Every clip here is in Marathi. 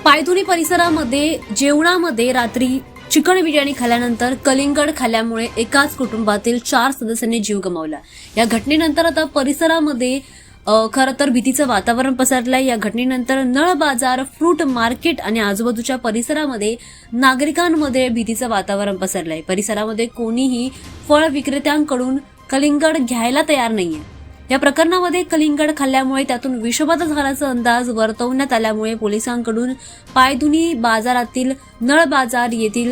पायधुनी परिसरामध्ये जेवणामध्ये रात्री चिकन बिर्याणी खाल्यानंतर कलिंगड खाल्ल्यामुळे एकाच कुटुंबातील 4 सदस्यांनी जीव गमावला। या घटनेनंतर आता परिसरामध्ये खरं तर भीतीचं वातावरण पसरलंय। या घटनेनंतर नळ बाजार, फ्रूट मार्केट आणि आजूबाजूच्या परिसरामध्ये नागरिकांमध्ये भीतीचं वातावरण पसरलंय। परिसरामध्ये कोणीही फळ विक्रेत्यांकडून कलिंगड घ्यायला तयार नाहीये। या प्रकरणामध्ये कलिंगड खाल्ल्यामुळे त्यातून विषबाधा झाल्याचा अंदाज वर्तवण्यात आल्यामुळे पोलिसांकडून पायधुनी बाजारातील नळ बाजार येथील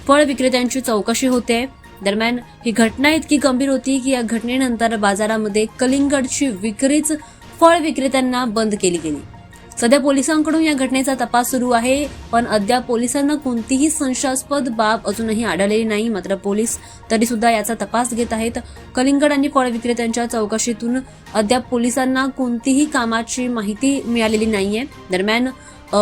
फळ विक्रेत्यांची चौकशी होते। दरम्यान ही घटना इतकी गंभीर होती की या घटनेनंतर बाजारामध्ये कलिंगडची विक्रीच फळ विक्रेत्यांना बंद केली गेली। सध्या पोलिसांकडून या घटनेचा तपास सुरू आहे, पण अद्याप पोलिसांना कोणतीही संशयास्पद बाब अजूनही आढळलेली नाही। मात्र पोलीस तरी सुद्धा याचा तपास घेत आहेत। कलिंगड आणि फळ विक्रेत्यांच्या चौकशीतून अद्याप पोलिसांना कोणतीही कामाची माहिती मिळालेली नाहीये। दरम्यान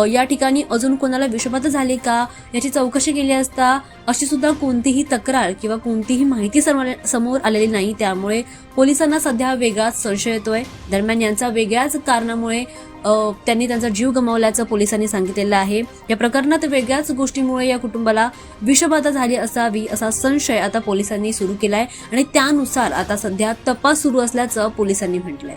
या ठिकाणी अजून कोणाला विषबाधा झाली का याची चौकशी केली असता अशी सुद्धा कोणतीही तक्रार किंवा कोणतीही माहिती समोर आलेली नाही। त्यामुळे पोलिसांना सध्या वेगळाच संशय येतोय। दरम्यान यांचा वेगळ्याच कारणामुळे त्यांनी त्यांचा जीव गमावल्याचं पोलिसांनी सांगितलेलं आहे। या प्रकरणात वेगळ्याच गोष्टीमुळे या कुटुंबाला विषबाधा झाली असावी असा संशय आता पोलिसांनी सुरू केलाय आणि त्यानुसार आता सध्या तपास सुरू असल्याचं पोलिसांनी म्हटलंय।